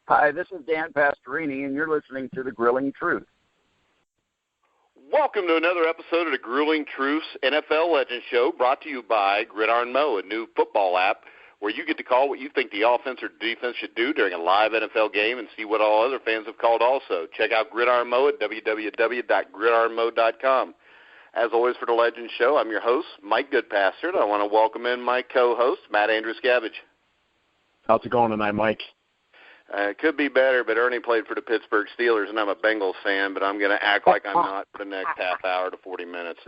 Hi, this is Dan Pastorini, and you're listening to The Grilling Truth. Welcome to another episode of The Grilling Truth's NFL Legend Show, brought to you by Gridiron Mo, a new football app where you get to call what you think the offense or defense should do during a live NFL game and see what all other fans have called also. Check out Gridiron Mo at www.gridironmo.com. As always for the Legend Show, I'm your host, Mike Goodpaster, and I want to welcome in my co-host, Matt Andruscavage. How's it going tonight, Mike? It could be better, but Ernie played for the Pittsburgh Steelers, and I'm a Bengals fan, but I'm going to act like I'm not for the next half hour to 40 minutes.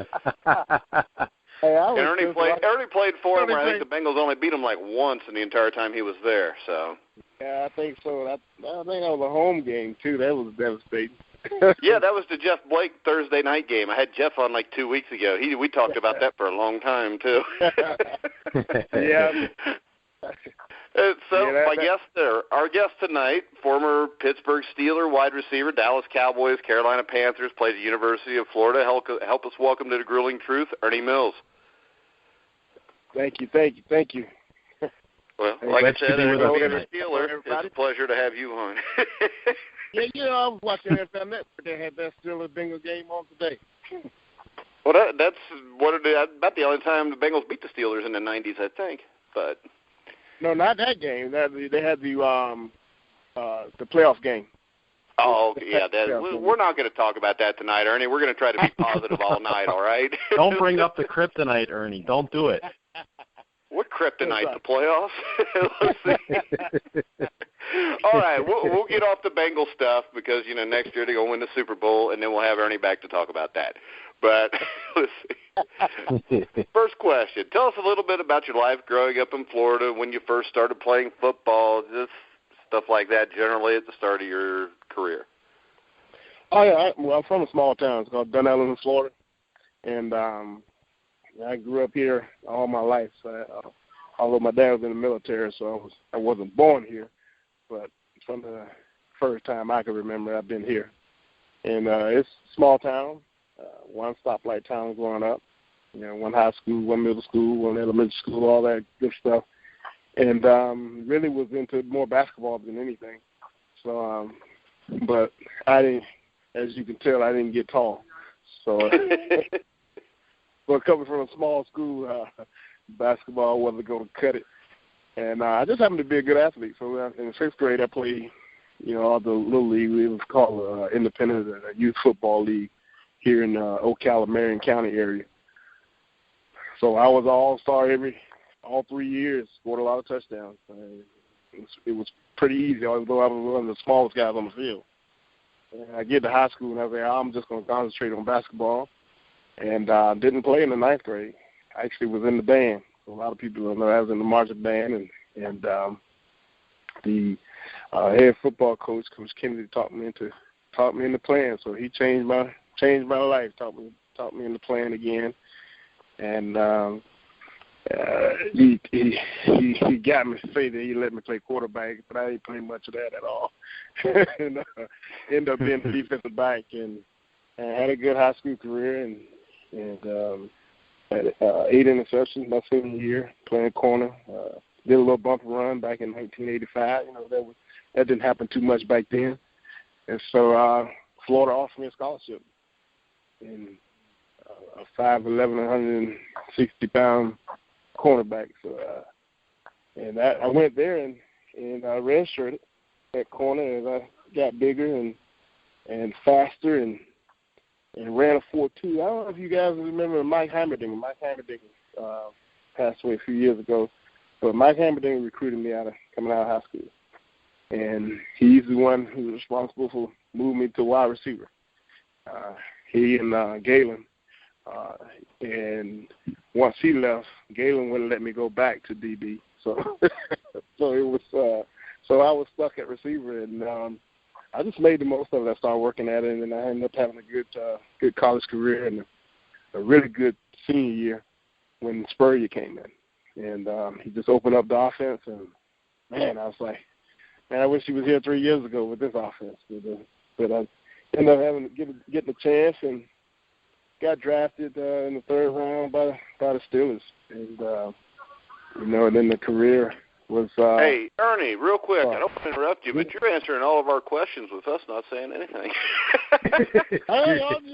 Ernie played for him, where I think the Bengals only beat him like once in the entire time he was there. So. Yeah, I think so. I think that was a home game, too. That was devastating. Yeah, that was the Jeff Blake Thursday night game. I had Jeff on like 2 weeks ago. We talked about that for a long time, too. Yeah. Our guest tonight, former Pittsburgh Steeler wide receiver, Dallas Cowboys, Carolina Panthers, played at the University of Florida. Help us welcome to The Grilling Truth, Ernie Mills. Thank you. Well, like I said, being a Steeler, it's a pleasure to have you on. Yeah, I was watching NFL Network. They had that Steelers-Bengals game on today. Well, that's about the only time the Bengals beat the Steelers in the 90s, I think. But no, not that game. They had the playoff game. Oh, yeah. We're not going to talk about that tonight, Ernie. We're going to try to be positive all night, all right? Don't bring up the kryptonite, Ernie. Don't do it. What kryptonite? The playoffs? Let's see. All right, we'll get off the Bengal stuff because, next year they're going to win the Super Bowl, and then we'll have Ernie back to talk about that. But let's see. First question. Tell us a little bit about your life growing up in Florida, when you first started playing football, just stuff like that generally at the start of your career. Oh, yeah. I'm from a small town. It's called Dunellen, Florida. And I grew up here all my life. Although my dad was in the military, so I wasn't born here. But from the first time I can remember, I've been here. And it's a small town, one stoplight town growing up. One high school, one middle school, one elementary school, all that good stuff. And really was into more basketball than anything. So, but I didn't, as you can tell, I didn't get tall. So, but coming from a small school, basketball wasn't going to cut it. And I just happened to be a good athlete. So in sixth grade, I played, the little league. It was called Independent Youth Football League here in Ocala, Marion County area. So I was all-star all 3 years, scored a lot of touchdowns. It was pretty easy, although I was one of the smallest guys on the field. And I get to high school, and I say, I'm just going to concentrate on basketball. And didn't play in the ninth grade. I actually was in the band. So a lot of people don't know I was in the marching band, and the head football coach, Coach Kennedy, taught me into playing. So he changed my life, taught me into playing again, and he got me to say that he let me play quarterback, but I didn't play much of that at all. And ended up being a defensive back, and had a good high school career, and had 8 interceptions my senior year playing corner. Did a little bump run back in 1985. That didn't happen too much back then. And so Florida offered me a scholarship. And a 5'11", 160-pound cornerback. So and I went there and redshirted at corner as I got bigger and faster and ran a 4.2. I don't know if you guys remember Mike Heimerdinger. Mike Heimerdinger passed away a few years ago. But Mike Heimerdinger recruited me coming out of high school. And he's the one who was responsible for moving me to wide receiver. He and Galen. And once he left, Galen wouldn't let me go back to DB. So so it was so I was stuck at receiver, and I just made the most of it. I started working at it, and I ended up having a good college career and a really good senior year when Spurrier came in. And he just opened up the offense, and, man, I was like, man, I wish he was here 3 years ago with this offense. But I ended up getting a chance and got drafted in the third round by the Steelers. And, and then the career was. Hey, Ernie, real quick, I don't want to interrupt you, but you're answering all of our questions with us not saying anything.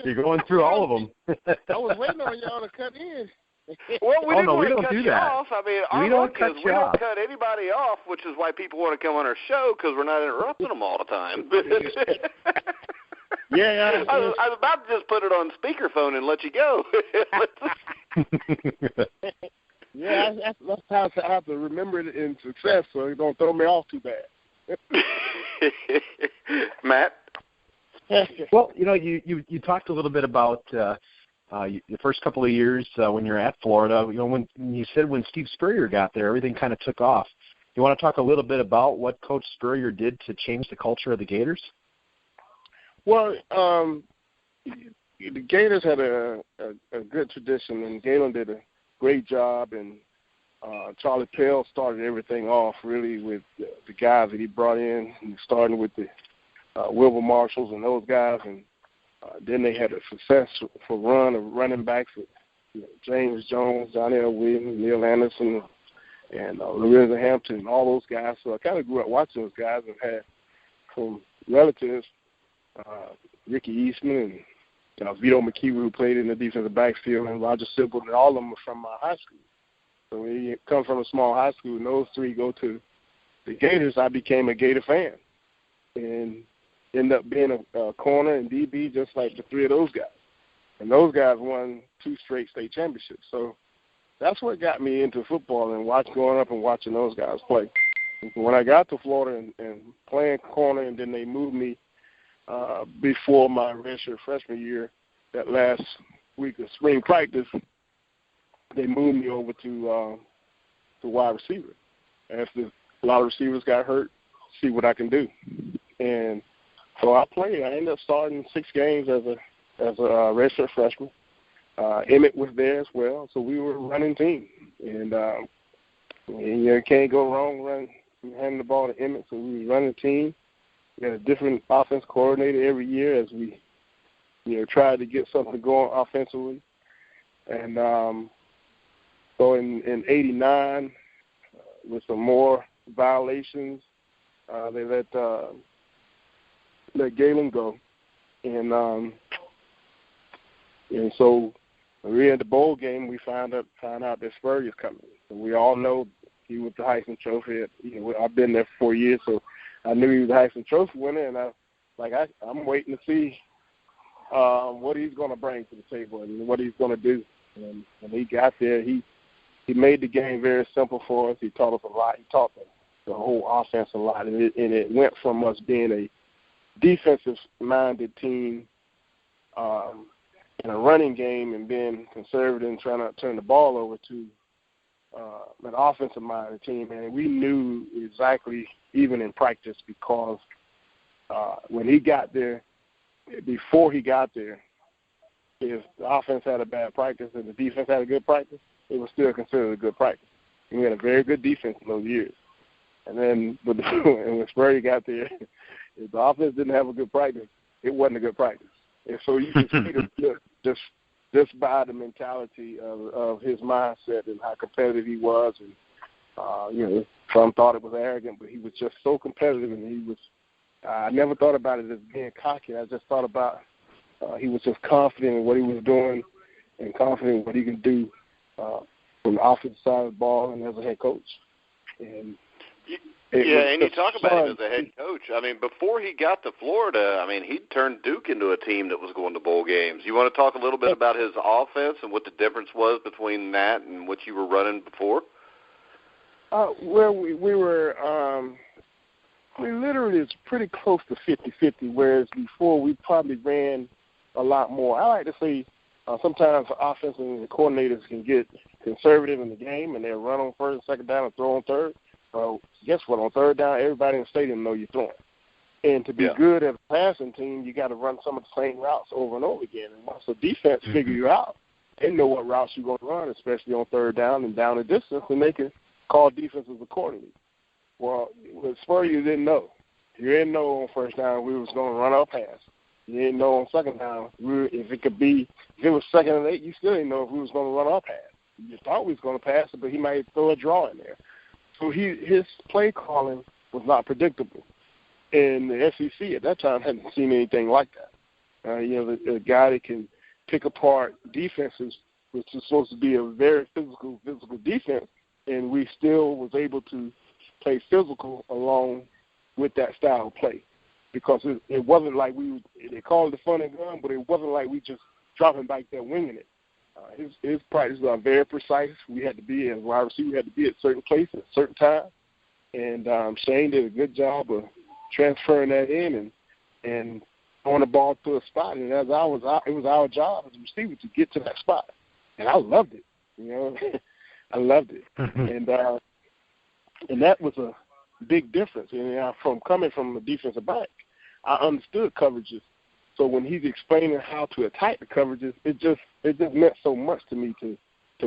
You're going through all of them. I was waiting on y'all to cut in. Well, we don't cut you that. off. I mean, we don't cut anybody off, which is why people want to come on our show, because we're not interrupting them all the time. Yeah. I was about to just put it on speakerphone and let you go. Yeah, that's how I have to remember it in success, so it don't throw me off too bad. Matt? Well, you talked a little bit about the first couple of years when you're at Florida. When you said when Steve Spurrier got there, everything kind of took off. You want to talk a little bit about what Coach Spurrier did to change the culture of the Gators? Well, the Gators had a good tradition, and Galen did a great job, and Charlie Pell started everything off really with the guys that he brought in, starting with the Wilbur Marshalls and those guys, and then they had a successful run of running backs with James Jones, Johnny L. Williams, Neil Anderson, and Lorenzo Hampton, and all those guys. So I kind of grew up watching those guys and had some relatives, Ricky Eastman and Vito McKeever, who played in the defensive backfield, and Roger Sibble, and all of them were from my high school. So when you come from a small high school and those three go to the Gators, I became a Gator fan and ended up being a corner and DB just like the three of those guys. And those guys won 2 straight state championships. So that's what got me into football and growing up and watching those guys play. And when I got to Florida and playing corner, and then they moved me before my redshirt freshman year, that last week of spring practice, they moved me over to wide receiver. After a lot of receivers got hurt, see what I can do. And so I played. I ended up starting 6 games as a redshirt freshman. Emmett was there as well, so we were a running team. And you can't go wrong handing the ball to Emmett, so we were running a team. We had a different offense coordinator every year as we tried to get something going offensively. And so in 89, with some more violations, they let Galen go. And so when we were at the bowl game, we found out that Spurrier's coming. And we all know he was the Heisman Trophy. I've been there for 4 years, so I knew he was the Heisman Trophy winner, and I'm waiting to see what he's going to bring to the table and what he's going to do. And when he got there, he made the game very simple for us. He taught us a lot. He taught the whole offense a lot, and it went from us being a defensive-minded team in a running game and being conservative and trying to turn the ball over to an offensive-minded team. And we knew exactly, even in practice, because when he got there, before he got there, if the offense had a bad practice and the defense had a good practice, it was still considered a good practice. And we had a very good defense in those years. And then when Spurrier got there, if the offense didn't have a good practice, it wasn't a good practice. And so you can see just by the mentality of his mindset and how competitive he was. And, some thought it was arrogant, but he was just so competitive, and I never thought about it as being cocky. I just thought about he was just confident in what he was doing and confident in what he can do from the offensive side of the ball and as a head coach. And you talk about him as a head coach. I mean, before he got to Florida, he turned Duke into a team that was going to bowl games. You want to talk a little bit about his offense and what the difference was between that and what you were running before? Well, we literally is pretty close to 50-50, whereas before we probably ran a lot more. I like to say sometimes offensive coordinators can get conservative in the game, and they'll run on first and second down and throw on third. Well, guess what? On third down, everybody in the stadium know you're throwing. And to be good at a passing team, you got to run some of the same routes over and over again. And once the defense figure you out, they know what routes you're going to run, especially on third down and down the distance, and they can call defenses accordingly. Well, with Spurrier, you didn't know. You didn't know on first down we was going to run our pass. You didn't know on second down if it was 2nd and 8, you still didn't know if we was going to run our pass. You thought we was going to pass it, but he might throw a draw in there. So his play calling was not predictable. And the SEC at that time hadn't seen anything like that. The guy that can pick apart defenses, which is supposed to be a very physical defense, and we still was able to play physical along with that style of play. Because it wasn't like they called it the fun and gun, but it wasn't like we just dropping back there winging it. His practices are very precise. We had to be, as wide receiver, we had to be at certain places at certain time. And Shane did a good job of transferring that in and throwing the ball to a spot. And it was our job as a receiver to get to that spot. And I loved it. I loved it. And that was a big difference. And from coming from a defensive back, I understood coverages. So when he's explaining how to attack the coverages, it just meant so much to me to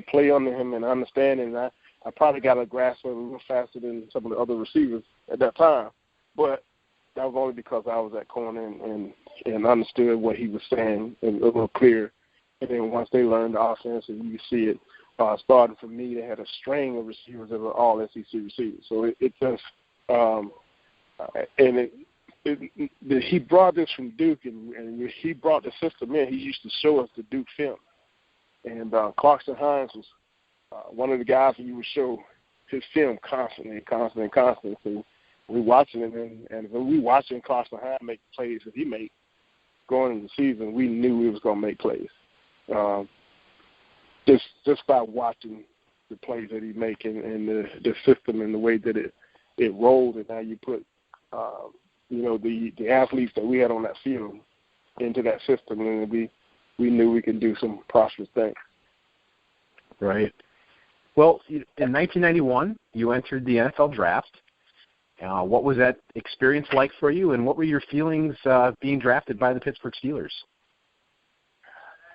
play under him and understand. And I probably got a grasp of it a little faster than some of the other receivers at that time. But that was only because I was at corner and understood what he was saying and a little clear. And then once they learned the offense, and you see it started for me, they had a string of receivers that were all SEC receivers. So it just he brought this from Duke, and he brought the system in. He used to show us the Duke film. And Clarkson Hines was one of the guys who would show his film constantly. So we watching him, and when we watching Clarkson Hines make the plays that he made going into the season, we knew he was going to make plays. Just by watching the plays that he making and the system and the way that it rolled, and how you put the athletes that we had on that field into that system, and we knew we could do some prosperous things. Right. Well, in 1991, you entered the NFL draft. What was that experience like for you, and what were your feelings being drafted by the Pittsburgh Steelers?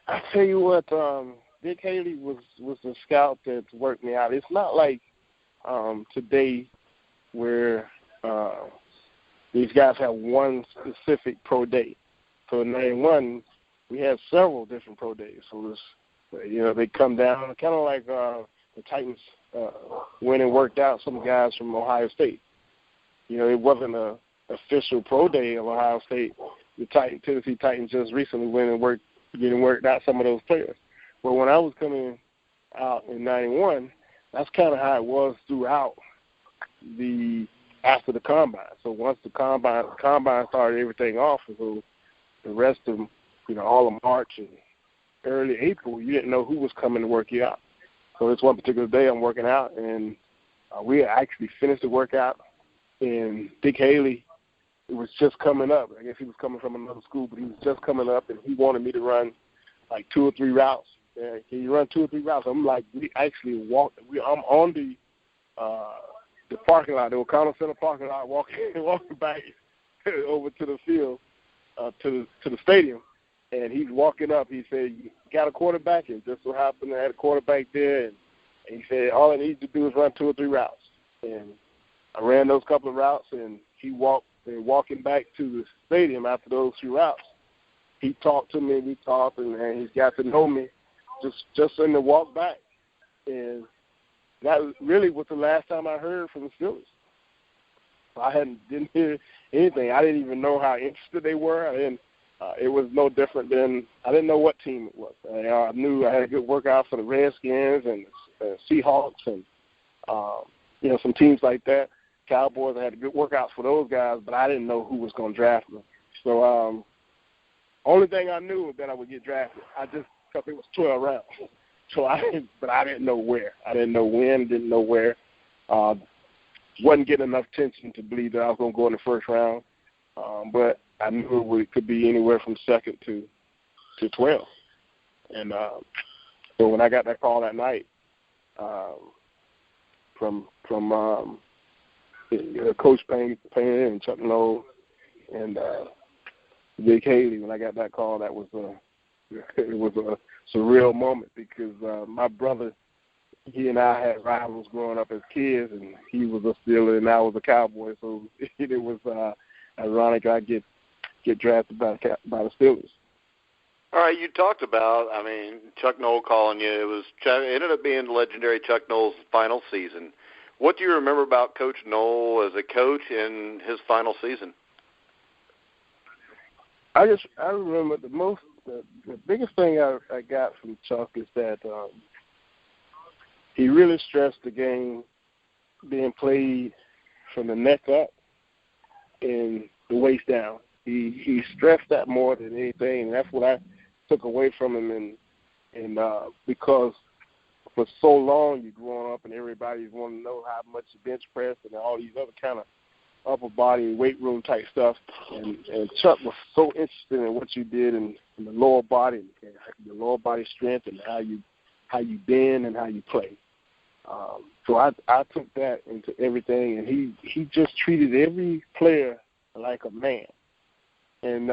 I tell you what, Dick Haley was the scout that worked me out. It's not like today where these guys have one specific pro day. So in 91, we had several different pro days. So they come down, kind of like the Titans went and worked out some guys from Ohio State. It wasn't an official pro day of Ohio State. The Tennessee Titans just recently went and worked out some of those players. But when I was coming out in 91, that's kind of how it was throughout after the combine. So once the combine started everything off, so the rest of all of March and early April, you didn't know who was coming to work you out. So this one particular day I'm working out, and we actually finished the workout, and Dick Haley was just coming up. I guess he was coming from another school, but he was just coming up, and he wanted me to run like 2 or 3 routes. Can you run 2 or 3 routes? I'm like, we actually walked. I'm on the parking lot, the O'Connell Center parking lot, walking back over to the field, to the stadium, and he's walking up. He said, "You got a quarterback?" And just so happened I had a quarterback there, and he said, "All I need to do is run 2 or 3 routes." And I ran those couple of routes, and he walking back to the stadium after those 2 routes. He talked to me, we talked, and he's got to know me just in the walk back. And that really was the last time I heard from the Steelers. I didn't hear anything. I didn't even know how interested they were. It was no different than I didn't know what team it was. I knew I had a good workout for the Redskins and Seahawks and some teams like that. Cowboys, I had good workouts for those guys, but I didn't know who was going to draft them. So only thing I knew was that I would get drafted. I just thought it was 12 rounds. So I didn't know where. I didn't know when, didn't know where. Wasn't getting enough attention to believe that I was going to go in the first round. But I knew it could be anywhere from second to 12. And so when I got that call that night from Coach Payne and Chuck Noll and Dick Haley, when I got that call, it was a surreal moment because my brother, he and I had rivals growing up as kids, and he was a Steeler and I was a Cowboy, so it was ironic I get drafted by the Steelers. All right, you talked about, Chuck Noll calling you. It ended up being legendary Chuck Noll's final season What do you remember about Coach Noll as a coach in his final season? I remember the biggest thing I got from Chuck is that he really stressed the game being played from the neck up and the waist down. He stressed that more than anything, and that's what I took away from him. And because for so long you're growing up and everybody's wanting to know how much you bench press and all these other kind of upper body weight room type stuff, and Chuck was so interested in what you did in the lower body, and your lower body strength, and how you bend and how you play. So I took that into everything, and he just treated every player like a man, and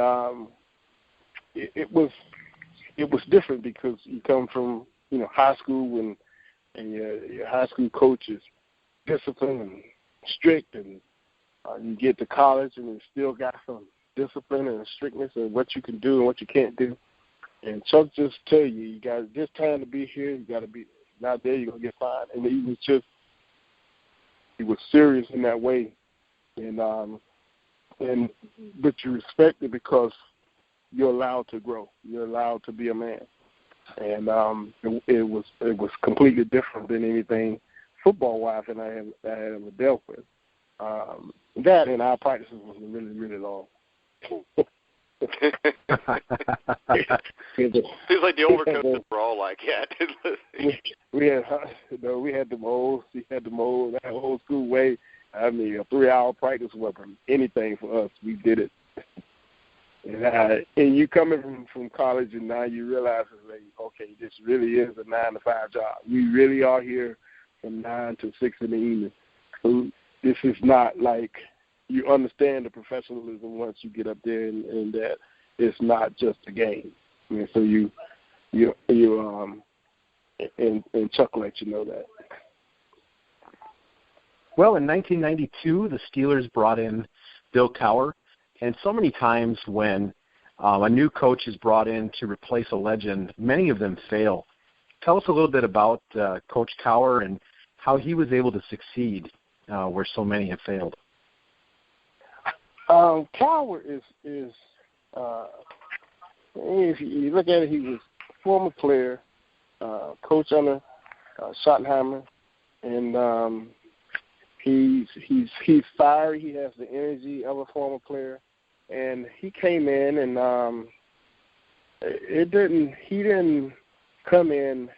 it was different because you come from high school and your high school coach is disciplined and strict, and you get to college and you still got some discipline and strictness of what you can do and what you can't do. And Chuck just tell you got this time to be here, you got to be not there, you're gonna get fined. And he was serious in that way, but you respect it because you're allowed to grow, you're allowed to be a man, and it was completely different than anything football wise that I had ever dealt with. That and our practices was really, really long. Seems like the older coaches were all like that. we had the mold. We had the mold that old school way. I mean, a 3-hour practice wasn't anything for us. We did it. And you coming from college, and now you realize, like, okay, this really is a 9-to-5 job. We really are here from 9 to 6 in the evening. So this is not like you understand the professionalism once you get up there, and that it's not just a game. I mean, so you and Chuck let you know that. Well, in 1992, the Steelers brought in Bill Cowher, and so many times when a new coach is brought in to replace a legend, many of them fail. Tell us a little bit about Coach Cowher and how he was able to succeed where so many have failed. Cowher is if you look at it, he was a former player, coach under Schottenheimer, and he's fiery. He has the energy of a former player, and he came in, and he didn't come in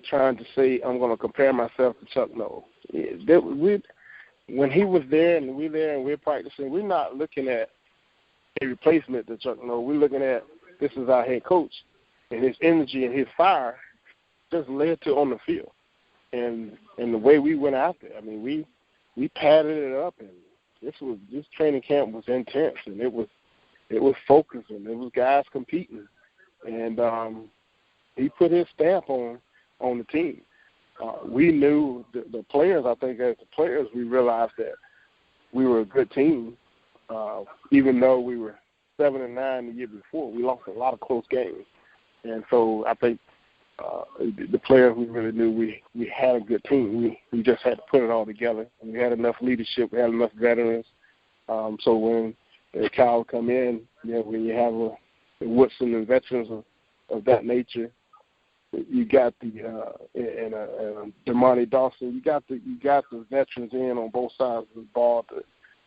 trying to say, I'm going to compare myself to Chuck Noll. When he was there and we're practicing, we're not looking at a replacement to Chuck Noll. We're looking at, this is our head coach, and his energy and his fire just led to on the field. And the way we went out there, I mean, we padded it up, and this training camp was intense, and it was focused, and it was guys competing, and he put his stamp on the team. We knew the players. I think as the players, we realized that we were a good team, even though we were 7-9 the year before. We lost a lot of close games, and so I think the players, we really knew we had a good team. We just had to put it all together, and we had enough leadership. We had enough veterans. So when Kyle come in, when you have a Woodson and veterans of that nature, you got the and Demonte Dawson. You got the veterans in on both sides of the ball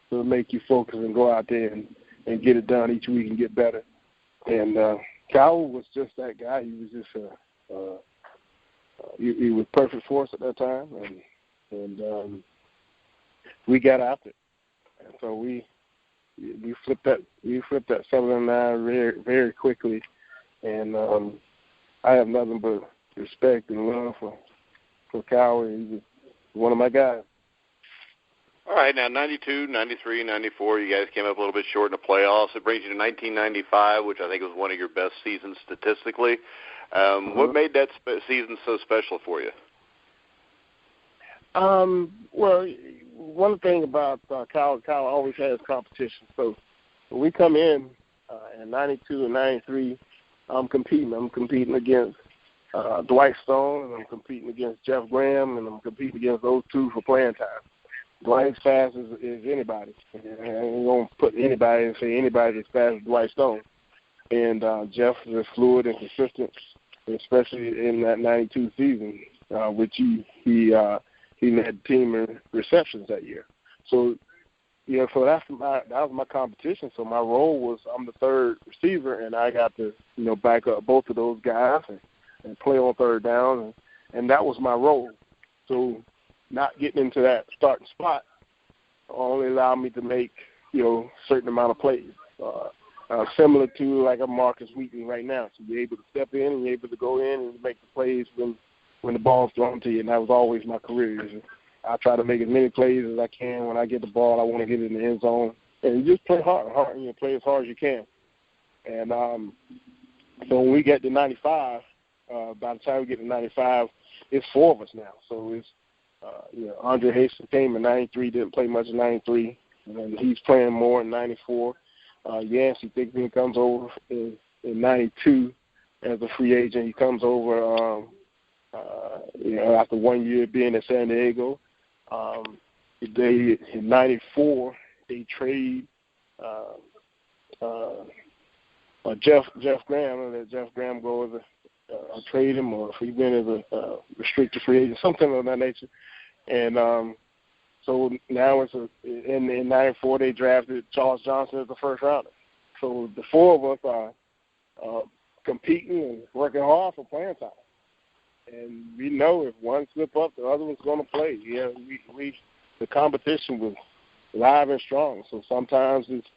to make you focus and go out there and get it done each week and get better. And Kyle was just that guy. He was just he was perfect for us at that time, and we got after it. And so we flipped that 7-9 very, very quickly, and I have nothing but respect and love for Cowher. He's one of my guys. All right, now 92, 93, 94, you guys came up a little bit short in the playoffs. It brings you to 1995, which I think was one of your best seasons statistically. What made that season so special for you? Well, one thing about Kyle always has competition. So when we come in 92 and 93, I'm competing against Dwight Stone, and I'm competing against Jeff Graham, and I'm competing against those two for playing time. Dwight's fast as anybody. I ain't going to put anybody and say anybody as fast as Dwight Stone. And Jeff is fluid and consistent, especially in that 92 season, which he led the team in receptions that year. So, so that was my competition. So my role was I'm the third receiver, and I got to, back up both of those guys and play on third down, and that was my role. So not getting into that starting spot only allowed me to make, certain amount of plays. Similar to like a Marcus Wheaton right now. So you're able to step in and you're able to go in and make the plays when the ball's thrown to you, and that was always my career. I try to make as many plays as I can. When I get the ball, I want to get it in the end zone. And you just play hard, play as hard as you can. And so when we get to 95, by the time we get to 95, it's four of us now. So it's, Andre Hastings came in 93, didn't play much in 93, and he's playing more in 94. Yancey Thickman comes over in 92 as a free agent. He comes over, after 1 year being at San Diego. In 94, they trade Jeff Graham, and let Jeff Graham go as a trade him, or if he went as a restricted free agent, something of that nature. And so now in 94 they drafted Charles Johnson as the first rounder. So the four of us are competing and working hard for playing time. And we know if one slip up, the other one's going to play. Yeah, the competition was live and strong. So sometimes it's,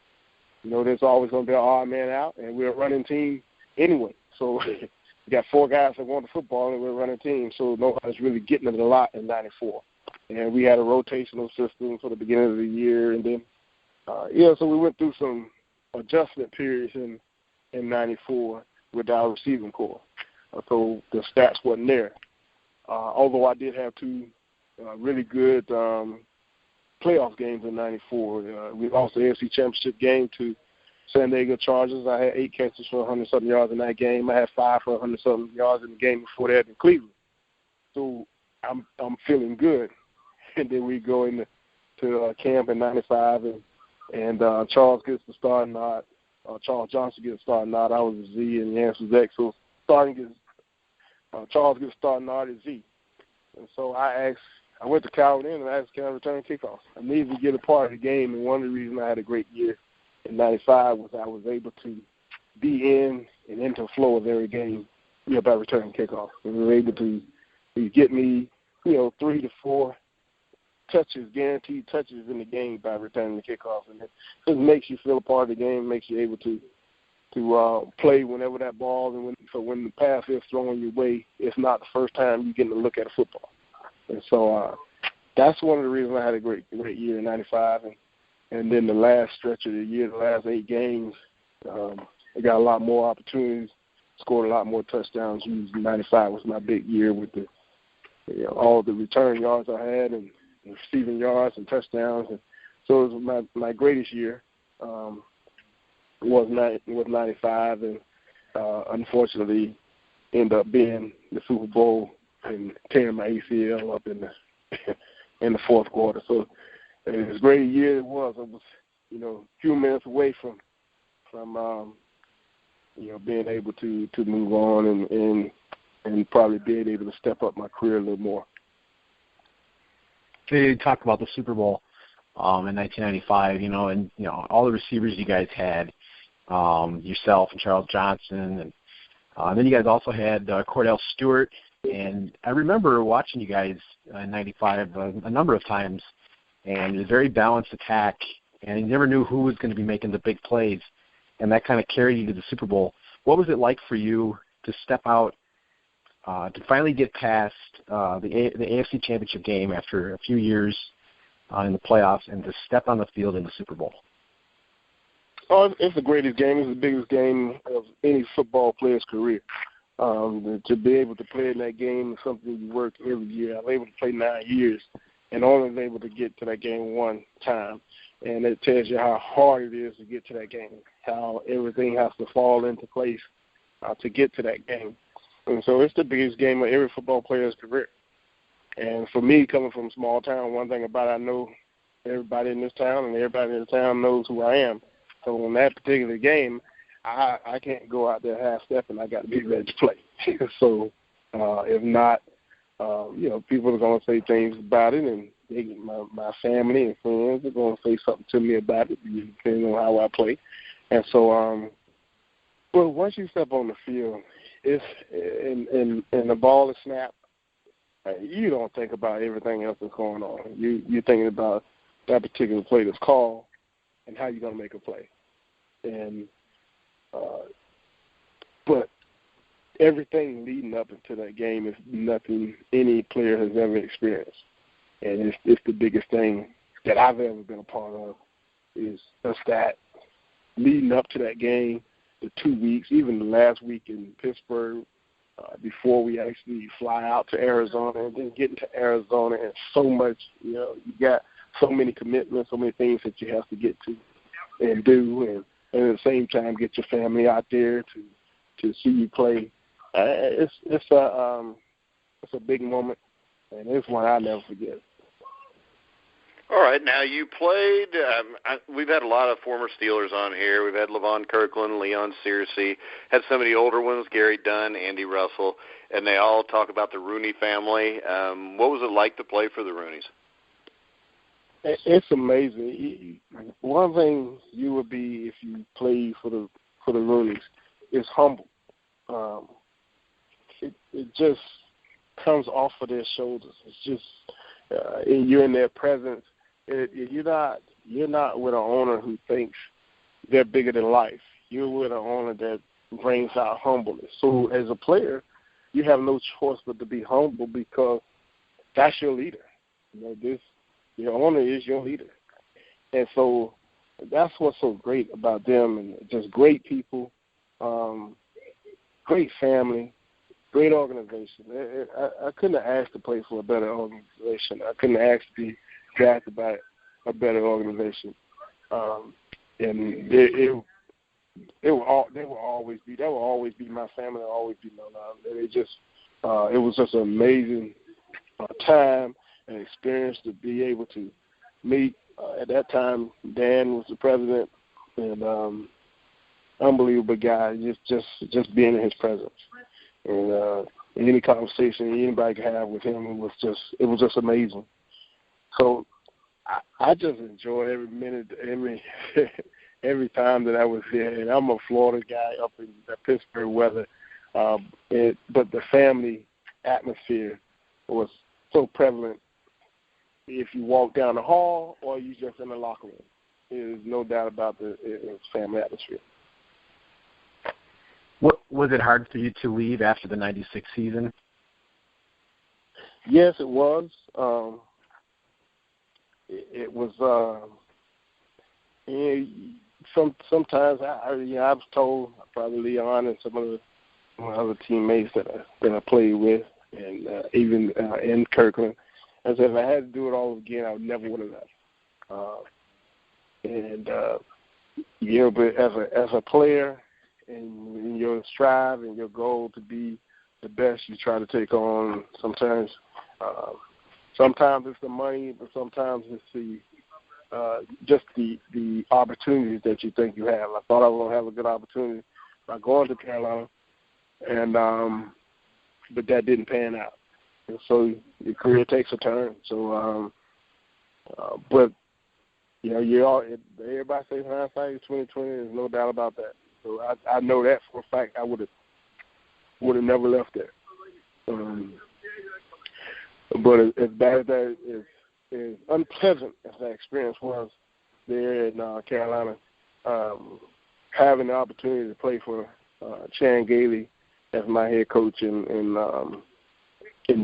there's always going to be an odd man out, and we're a running team anyway. So we got four guys that want the football, and we're a running team. So nobody's really getting it a lot in 94. And we had a rotational system for the beginning of the year, and then, so we went through some adjustment periods in 94 with our receiving core. So the stats wasn't there. Although I did have two really good playoff games in 94. We lost the AFC Championship game to San Diego Chargers. I had 8 catches for 100-something yards in that game. I had 5 for 100-something yards in the game before that in Cleveland. So I'm feeling good. And then we go into camp in 95, and Charles gets the starting nod. Charles Johnson gets the starting nod. I was a Z, and Yance was X. So Charles gets the starting nod as Z. And so I went to Calvin and asked, can I return kickoffs? I needed to get a part of the game, and one of the reasons I had a great year in 95 was I was able to be in and into the flow of every game by returning kickoffs. And we were able to get me, 3 to 4 touches, guaranteed touches in the game by returning the kickoff. And it just makes you feel a part of the game, makes you able to play whenever that ball, and when the pass is thrown your way, it's not the first time you're getting to look at a football. And so that's one of the reasons I had a great year in 95. And then the last stretch of the year, the last 8 games, I got a lot more opportunities, scored a lot more touchdowns. 95 was my big year with the all the return yards I had and receiving yards and touchdowns. And so it was my greatest year. Was 95, and unfortunately ended up being the Super Bowl and tearing my ACL up in the fourth quarter. So as great a year it was, I was a few minutes away from being able to move on and probably being able to step up my career a little more. You talk about the Super Bowl in 1995, and all the receivers you guys had. Yourself and Charles Johnson, and then you guys also had Cordell Stewart. And I remember watching you guys in 95 a number of times, and it was a very balanced attack, and you never knew who was going to be making the big plays, and that kind of carried you to the Super Bowl. What was it like for you to step out, to finally get past the AFC Championship game after a few years in the playoffs, and to step on the field in the Super Bowl? Oh, it's the greatest game. It's the biggest game of any football player's career. To be able to play in that game is something you work every year. I was able to play 9 years and only was able to get to that game one time. And it tells you how hard it is to get to that game, how everything has to fall into place to get to that game. And so it's the biggest game of every football player's career. And for me, coming from a small town, one thing about it, I know everybody in this town, and everybody in the town knows who I am. So on that particular game, I can't go out there half-stepping. I got to be ready to play. So if not, people are going to say things about it, and my family and friends are going to say something to me about it, depending on how I play. And so, well, once you step on the field, it's and the ball is snapped, you don't think about everything else that's going on. You're thinking about that particular play that's called and how you're going to make a play. And but everything leading up into that game is nothing any player has ever experienced. And it's the biggest thing that I've ever been a part of is just that leading up to that game, the 2 weeks, even the last week in Pittsburgh, before we actually fly out to Arizona, and then getting to Arizona, and so much, you got so many commitments, so many things that you have to get to and do, and at the same time get your family out there to see you play. It's a big moment, and it's one I'll never forget. All right, now you played, we've had a lot of former Steelers on here. We've had Levon Kirkland, Leon Searcy, had some of the older ones, Gary Dunn, Andy Russell, and they all talk about the Rooney family. What was it like to play for the Rooneys? It's amazing. One thing you would be if you played for the Rooneys is humble. It just comes off of their shoulders. It's just you're in their presence. You're not with an owner who thinks they're bigger than life. You're with an owner that brings out humbleness. So as a player, you have no choice but to be humble because that's your leader. Your owner is your leader. And so that's what's so great about them, and just great people, great family, great organization. I couldn't have asked to play for a better organization. I couldn't have asked to be drafted by a better organization. And they will always be my family. They'll always be my love. It was just an amazing time and experience to be able to meet. At that time, Dan was the president, and unbelievable guy. Just being in his presence, and any conversation anybody could have with him, it was just amazing. So I just enjoyed every minute, every time that I was there. And I'm a Florida guy up in the Pittsburgh weather, but the family atmosphere was so prevalent. If you walk down the hall or you just in the locker room, there's no doubt about the family atmosphere. Was it hard for you to leave after the '96 season? Yes, it was. It was. Sometimes I was told, probably Leon and some of my other teammates that I played with, and even in Kirkland, I said if I had to do it all again, I never would have left. But as a player, and in your strive and your goal to be the best, you try to take on. Sometimes it's the money, but sometimes it's just the opportunities that you think you have. I thought I was going to have a good opportunity by going to Carolina, and but that didn't pan out. And so your career takes a turn. So, but everybody says hindsight is 20/20. There's no doubt about that. So I know that for a fact. I would have never left there. But as bad as that is, as unpleasant as that experience was there in Carolina, having the opportunity to play for Chan Gailey as my head coach in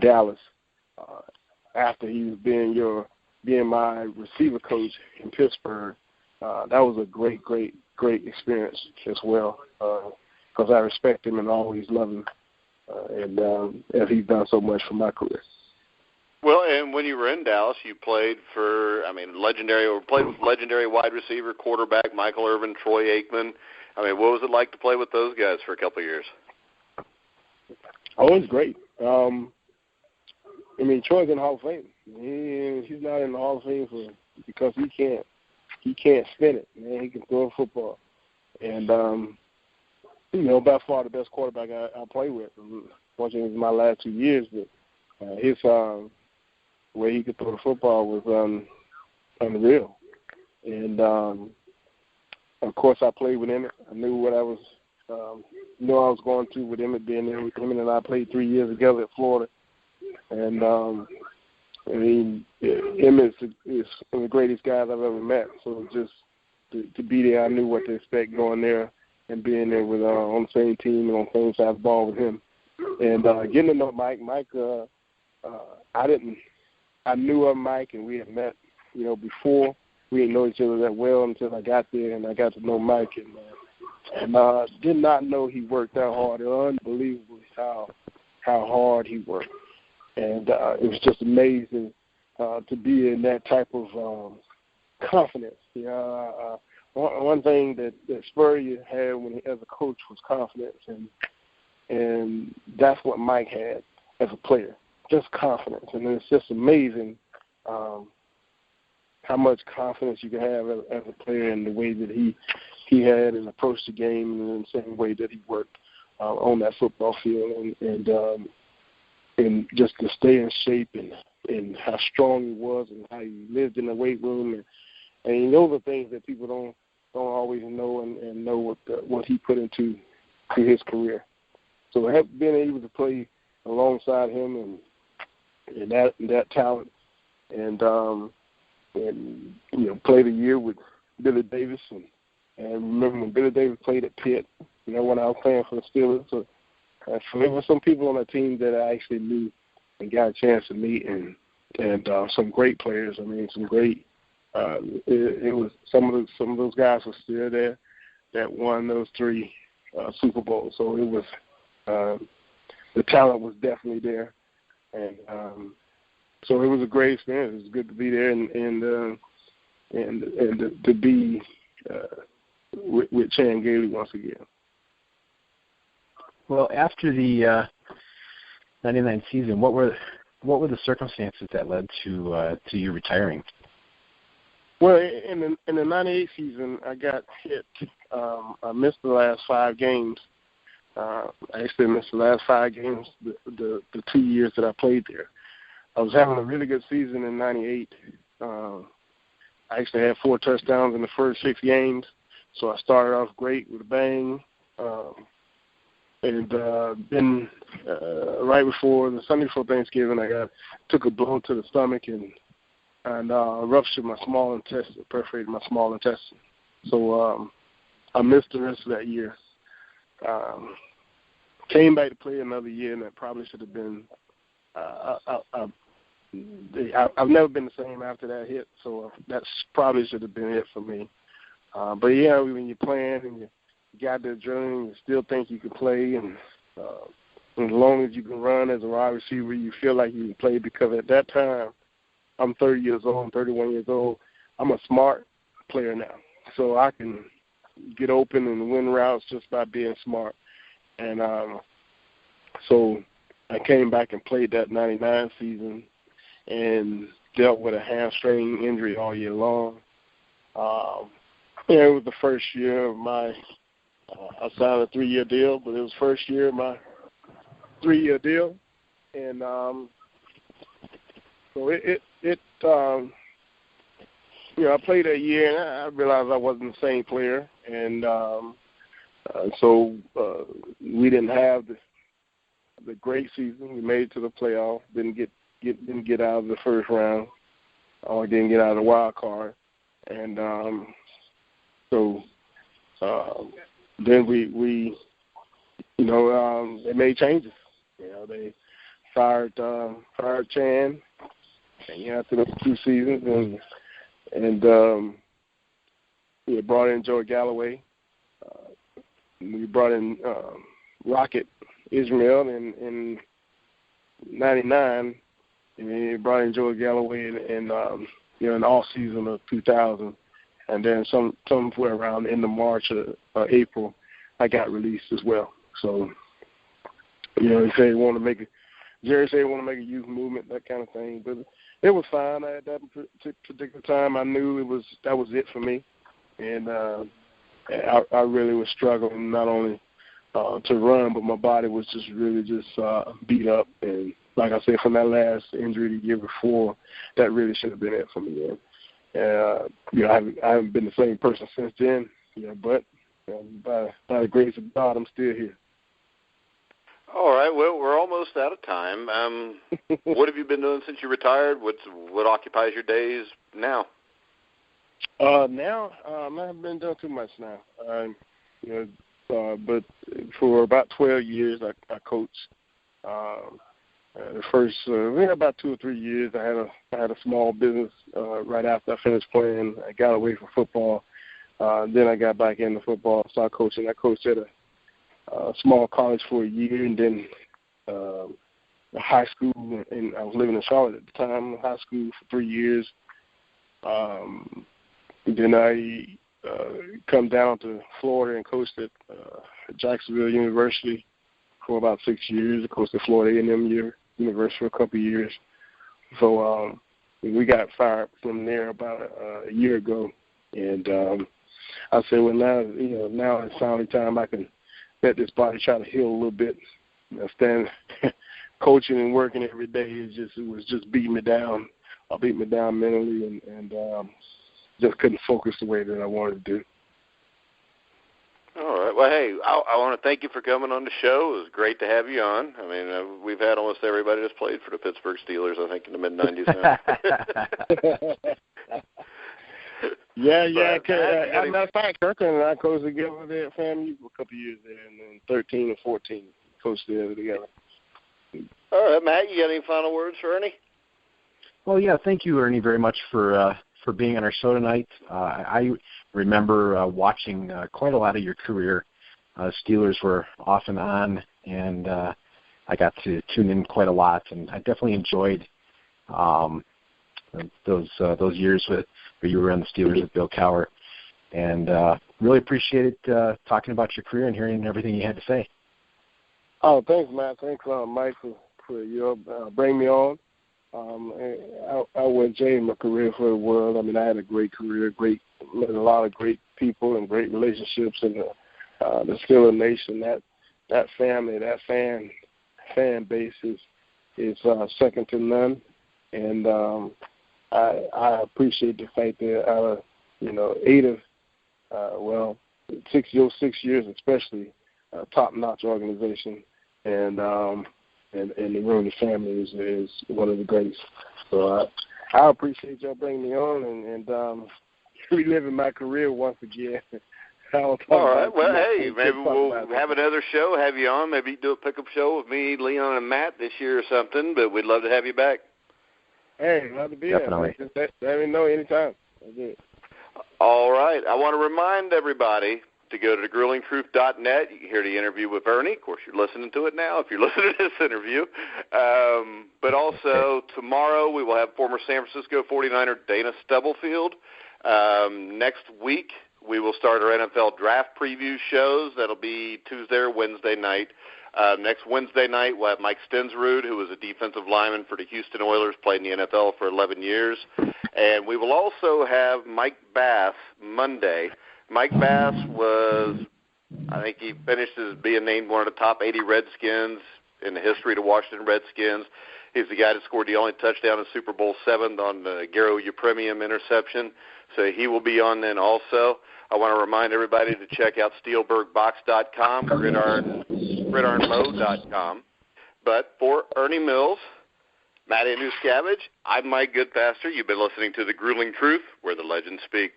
Dallas, after he was being my receiver coach in Pittsburgh, that was a great experience as well, because I respect him and always love him, and as he's done so much for my career. Well, and when you were in Dallas, you played for, played with legendary wide receiver, quarterback Michael Irvin, Troy Aikman. What was it like to play with those guys for a couple of years? Oh, it's great. I mean, Troy's in the Hall of Fame. He's not in the Hall of Fame because he can't spin it. Man, he can throw a football. And, you know, by far the best quarterback I play with. Fortunately, it was my last 2 years, but his way he could throw the football was unreal. And, of course, I played with Emmett. I knew what I was going through with Emmett being there. Emmett and I played 3 years together at Florida. And, I mean, Emmett is one of the greatest guys I've ever met. So just to be there, I knew what to expect going there and being there with on the same team and on the same side of the ball with him. And getting to know Mike, I knew of Mike and we had met, you know, before. We didn't know each other that well until I got there and I got to know Mike. And did not know he worked that hard. It was unbelievable how hard he worked. And it was just amazing to be in that type of confidence. One thing that Spurrier had when he, as a coach, was confidence, and that's what Mike had as a player, just confidence. And it's just amazing how much confidence you can have as a player in the way that he had and approached the game, and in the same way that he worked on that football field, and just to stay in shape and how strong he was and how he lived in the weight room, and those are things that people don't always know and know what he put into his career. So being able to play alongside him and that talent, and you know, played a year with Billy Davis, and remember when Billy Davis played at Pitt, you know, when I was playing for the Steelers. So there were some people on the team that I actually knew and got a chance to meet, and some great players. I mean, some great. It was some of those guys were still there that won those 3 Super Bowls. So it was the talent was definitely there, and so it was a great experience. It was good to be there and to be with Chan Gailey once again. Well, after the 99 season, what were the circumstances that led to you retiring? Well, in the 98 season, I got hit. I missed the last 5 games. I actually missed the last 5 games the 2 years that I played there. I was having a really good season in 98. I actually had 4 touchdowns in the first 6 games, so I started off great with a bang. And then right before the Sunday before Thanksgiving, I took a blow to the stomach and ruptured my small intestine, perforated my small intestine. So I missed the rest of that year. Came back to play another year, and that probably should have been. I've never been the same after that hit, so that probably should have been it for me. But yeah, when you're playing and you got the adrenaline, you still think you can play, and as long as you can run as a wide receiver, you feel like you can play, because at that time, I'm 30 years old, I'm 31 years old. I'm a smart player now, so I can get open and win routes just by being smart. And so I came back and played that 99 season and dealt with a hamstring injury all year long. It was the first year of my I signed a 3-year deal, but it was first year of my 3-year deal, and so I played that year, and I realized I wasn't the same player, and so we didn't have the great season. We made it to the playoff, didn't get out of the first round, or didn't get out of the wild card, and so then we they made changes. They fired Chan after those 2 seasons, and we brought in Joey Galloway. We brought in Rocket Israel in 99, and we brought in Joey Galloway in the off season of 2000. And then somewhere around in the March or April, I got released as well. So He said he wanted to make it. Jerry said he wanted to make a youth movement, that kind of thing. But it was fine. At that particular time, I knew that was it for me, and I really was struggling not only to run, but my body was just really beat up. And like I said, from that last injury the year before, that really should have been it for me. I haven't been the same person since then. But by the grace of God, I'm still here. All right. Well, we're almost out of time. What have you been doing since you retired? What occupies your days now? Now, I haven't been doing too much now. But for about 12 years, I coached. The first about 2 or 3 years, I had a small business right after I finished playing. I got away from football. Then I got back into football, started coaching. I coached at a small college for a year, and then a high school, and I was living in Charlotte at the time, high school for 3 years. Then I come down to Florida and coached at Jacksonville University for about 6 years. I coached at Florida A&M University for a couple of years. So we got fired from there about a year ago, and I said, well, now it's finally time I can let this body try to heal a little bit. Coaching and working every day it was just beating me down. Beat me down mentally, and just couldn't focus the way that I wanted to do. All right. Well, hey, I want to thank you for coming on the show. It was great to have you on. I mean, we've had almost everybody that's played for the Pittsburgh Steelers, I think, in the mid-'90s now. Yeah. As a matter of fact, Kirk and I coached together there at FAMU for a couple of years there, and then 13 and 14 coached there together. All right, Matt, you got any final words for Ernie? Well, yeah, thank you, Ernie, very much for being on our show tonight. I remember watching quite a lot of your career. Steelers were off and on, and I got to tune in quite a lot, and I definitely enjoyed those years where you were on the Steelers with Bill Cowher, and really appreciated talking about your career and hearing everything you had to say. Oh, thanks, Matt. Thanks, Mike, for your bring me on. I wouldn't change my career for the world. I mean, I had a great career, met a lot of great people and great relationships in the Steeler Nation. That family, that fan base is second to none, and I appreciate the fact that out of 6 years especially, top-notch organization, and the Rooney Family is one of the greatest. So I appreciate y'all bringing me on and reliving my career once again. All right. Well, hey, maybe we'll have another show, have you on. Maybe do a pickup show with me, Leon, and Matt this year or something, but we'd love to have you back. Hey, love to be Definitely. Just let me know anytime. That's it. All right. I want to remind everybody to go to thegrillingtruth.net. You can hear the interview with Ernie. Of course, you're listening to it now if you're listening to this interview. But also, tomorrow we will have former San Francisco 49er Dana Stubblefield. Next week, we will start our NFL draft preview shows. That'll be Tuesday or Wednesday night. Next Wednesday night, we'll have Mike Stensrud, who was a defensive lineman for the Houston Oilers, played in the NFL for 11 years. And we will also have Mike Bass Monday. Mike Bass I think he finished as being named one of the top 80 Redskins in the history of the Washington Redskins. He's the guy that scored the only touchdown in Super Bowl VII on the Garo Upremium interception. So he will be on then also. I want to remind everybody to check out SteelbergBox.com, gridironmo.com. But for Ernie Mills, Matt Andruscavage, I'm Mike Goodpaster. You've been listening to The Grueling Truth, where the legends speak.